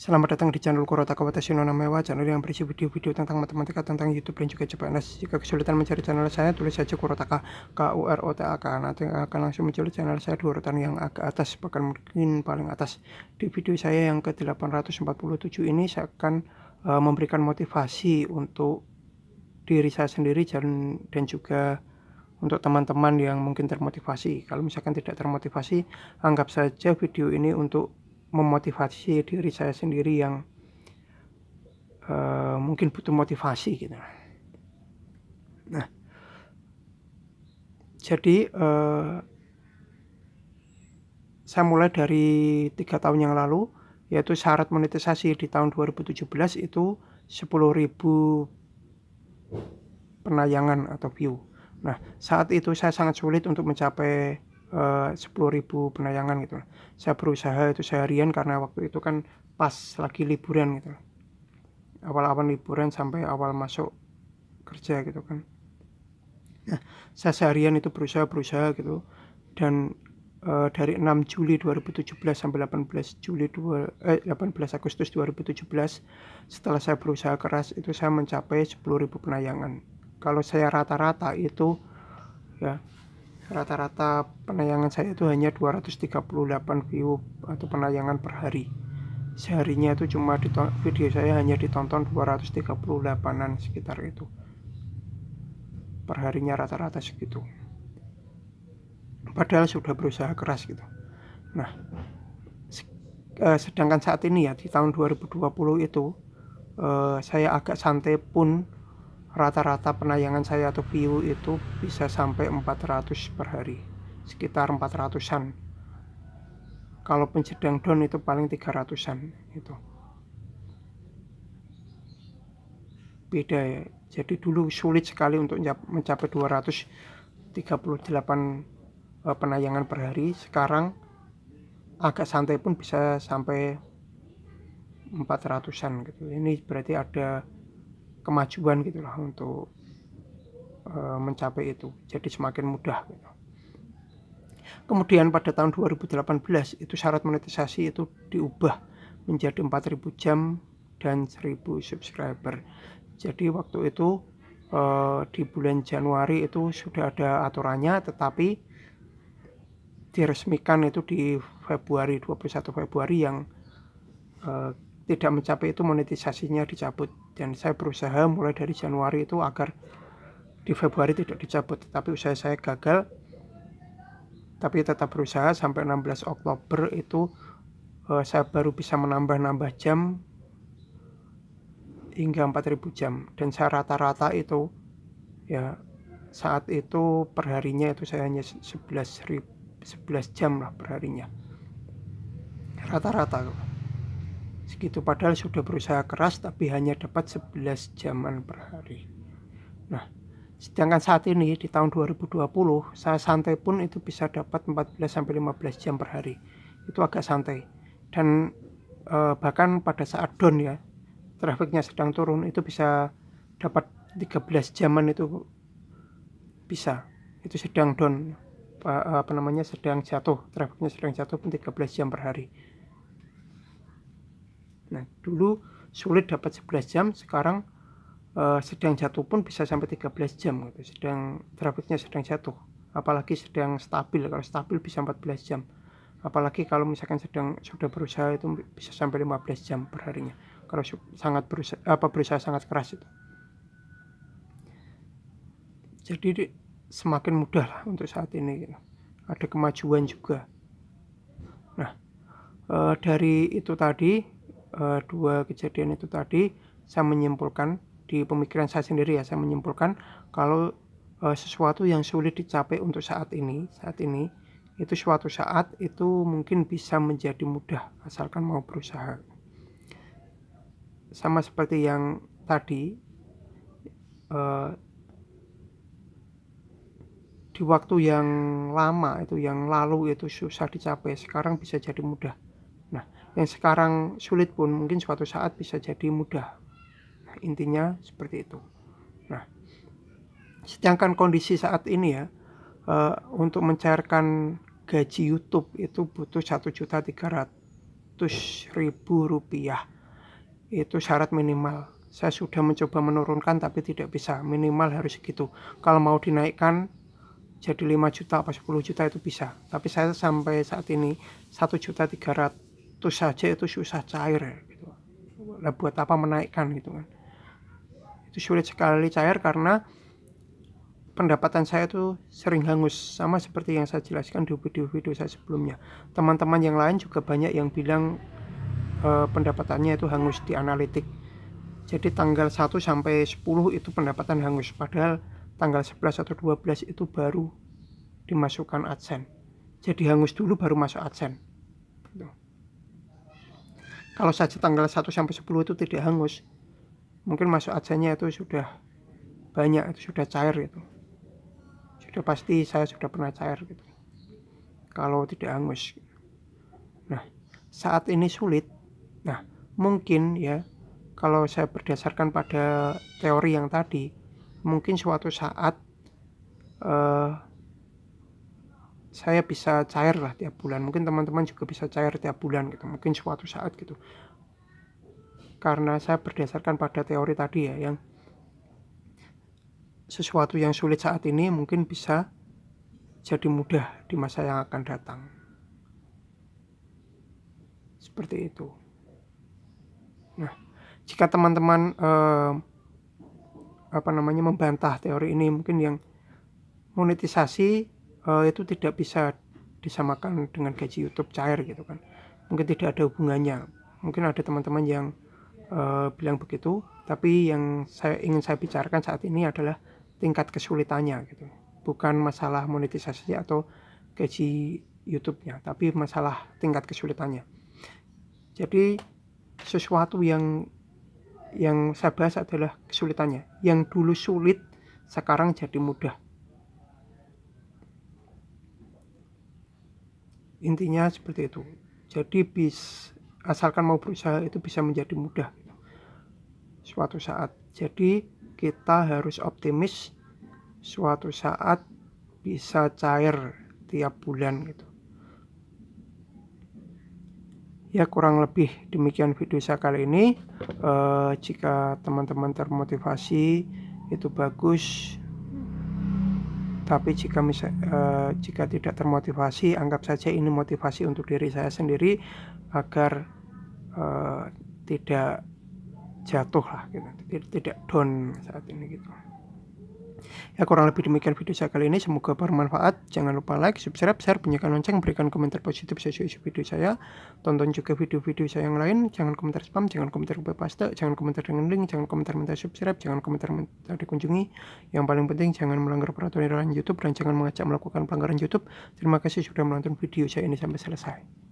Selamat datang di channel Kurotaka Watashi no Namae wa, channel yang berisi video-video tentang matematika, tentang YouTube dan juga CPNS. Jika kesulitan mencari channel saya, tulis saja Kurotaka, Kurotaka. Nanti akan langsung muncul channel saya di urutan yang agak atas, bahkan mungkin paling atas. Di video saya yang ke-847 ini saya akan memberikan motivasi untuk diri saya sendiri dan juga untuk teman-teman yang mungkin termotivasi. Kalau misalkan tidak termotivasi, anggap saja video ini untuk memotivasi diri saya sendiri yang mungkin butuh motivasi gitu. Nah, jadi saya mulai dari 3 tahun yang lalu, yaitu syarat monetisasi di tahun 2017 itu 10.000 penayangan atau view. Nah, saat itu saya sangat sulit untuk mencapai 10.000 penayangan gitu. Saya berusaha itu seharian karena waktu itu kan pas lagi liburan gitu. Awal-awal liburan sampai awal masuk kerja gitu kan. Nah, saya seharian itu berusaha gitu, dan dari 6 Juli 2017 sampai 18 Agustus 2017, setelah saya berusaha keras itu saya mencapai 10.000 penayangan. Kalau saya rata-rata itu ya, rata-rata penayangan saya itu hanya 238 view atau penayangan per hari. Seharinya itu cuma video saya hanya ditonton 238-an, sekitar itu. Perharinya rata-rata segitu. Padahal sudah berusaha keras gitu. Nah, sedangkan saat ini ya di tahun 2020 itu saya agak santai pun rata-rata penayangan saya atau view itu bisa sampai 400 per hari, sekitar 400-an. Kalaupun sedang down itu paling 300-an itu. Beda ya. Jadi dulu sulit sekali untuk mencapai 238 penayangan per hari. Sekarang agak santai pun bisa sampai 400-an gitu. Ini berarti ada kemajuan gitu lah untuk mencapai itu. Jadi semakin mudah gitu. Kemudian pada tahun 2018 itu syarat monetisasi itu diubah menjadi 4.000 jam dan 1.000 subscriber. Jadi waktu itu di bulan Januari itu sudah ada aturannya, tetapi diresmikan itu di Februari, 21 Februari yang tidak mencapai itu monetisasinya dicabut. Dan saya berusaha mulai dari Januari itu agar di Februari tidak dicabut, tetapi usaha saya gagal. Tapi tetap berusaha sampai 16 Oktober itu saya baru bisa menambah jam hingga 4.000 jam. Dan saya rata-rata itu ya saat itu perharinya itu saya hanya 11 jam lah perharinya, rata-rata segitu. Padahal sudah berusaha keras tapi hanya dapat 11 jaman per hari. Nah, sedangkan saat ini di tahun 2020 saya santai pun itu bisa dapat 14-15 jam per hari. Itu agak santai. Dan bahkan pada saat down ya, trafiknya sedang turun, itu bisa dapat 13 jaman itu bisa. Itu sedang down, sedang jatuh, trafiknya sedang jatuh pun 13 jam per hari. Nah, dulu sulit dapat 11 jam, sekarang sedang jatuh pun bisa sampai 13 jam gitu. Sedang trafiknya sedang jatuh, apalagi sedang stabil. Kalau stabil bisa 14 jam. Apalagi kalau misalkan sudah berusaha itu bisa sampai 15 jam per harinya. Kalau sangat berusaha sangat keras itu. Jadi semakin mudah lah untuk saat ini gitu. Ada kemajuan juga. Nah, dari itu tadi, dua kejadian itu tadi, saya menyimpulkan di pemikiran saya sendiri ya, saya menyimpulkan kalau sesuatu yang sulit dicapai untuk saat ini itu suatu saat itu mungkin bisa menjadi mudah asalkan mau berusaha. Sama seperti yang tadi, di waktu yang lama itu, yang lalu itu susah dicapai, sekarang bisa jadi mudah. Nah, yang sekarang sulit pun mungkin suatu saat bisa jadi mudah. Nah, intinya seperti itu. Nah, sedangkan kondisi saat ini ya, untuk mencairkan gaji YouTube itu butuh 1.300.000 Rp200.000. Itu syarat minimal. Saya sudah mencoba menurunkan tapi tidak bisa, minimal harus segitu. Kalau mau dinaikkan jadi 5 juta apa 10 juta itu bisa, tapi saya sampai saat ini 1.300.000 saja itu susah cair gitu. Lah buat apa menaikkan gitu kan. Itu sulit sekali cair karena pendapatan saya tuh sering hangus, sama seperti yang saya jelaskan di video-video saya sebelumnya. Teman-teman yang lain juga banyak yang bilang pendapatannya itu hangus di analitik. Jadi tanggal 1 sampai 10 itu pendapatan hangus, padahal tanggal 11 atau 12 itu baru dimasukkan AdSense. Jadi hangus dulu baru masuk AdSense. Gitu. Kalau saja tanggal 1 sampai 10 itu tidak hangus, mungkin masuk AdSense-nya itu sudah banyak, itu sudah cair gitu. Sudah pasti saya sudah pernah cair gitu. Kalau tidak hangus. Nah, saat ini sulit. Nah, mungkin ya kalau saya berdasarkan pada teori yang tadi, mungkin suatu saat saya bisa cair lah tiap bulan. Mungkin teman-teman juga bisa cair tiap bulan gitu. Mungkin suatu saat gitu. Karena saya berdasarkan pada teori tadi ya, yang sesuatu yang sulit saat ini mungkin bisa jadi mudah di masa yang akan datang. Seperti itu. Nah, jika teman-teman membantah teori ini, mungkin yang monetisasi itu tidak bisa disamakan dengan gaji YouTube cair gitu kan. Mungkin tidak ada hubungannya. Mungkin ada teman-teman yang bilang begitu, tapi yang ingin saya bicarakan saat ini adalah tingkat kesulitannya gitu. Bukan masalah monetisasi atau gaji YouTube-nya, tapi masalah tingkat kesulitannya. Jadi sesuatu yang saya bahas adalah kesulitannya. Yang dulu sulit sekarang jadi mudah. Intinya seperti itu. Jadi asalkan mau berusaha itu bisa menjadi mudah gitu. Suatu saat. Jadi kita harus optimis suatu saat bisa cair tiap bulan gitu. Ya kurang lebih demikian video saya kali ini. Jika teman-teman termotivasi itu bagus, tapi jika tidak termotivasi, anggap saja ini motivasi untuk diri saya sendiri agar tidak jatuh lah gitu, tidak down saat ini gitu. Ya kurang lebih demikian video saya kali ini, semoga bermanfaat. Jangan lupa like, subscribe, share, bunyikan lonceng, berikan komentar positif sesuai video saya. Tonton juga video-video saya yang lain. Jangan komentar spam, jangan komentar paste, jangan komentar dengan link, jangan komentar minta subscribe, jangan komentar minta dikunjungi. Yang paling penting jangan melanggar peraturan YouTube dan jangan mengajak melakukan pelanggaran YouTube. Terima kasih sudah menonton video saya ini sampai selesai.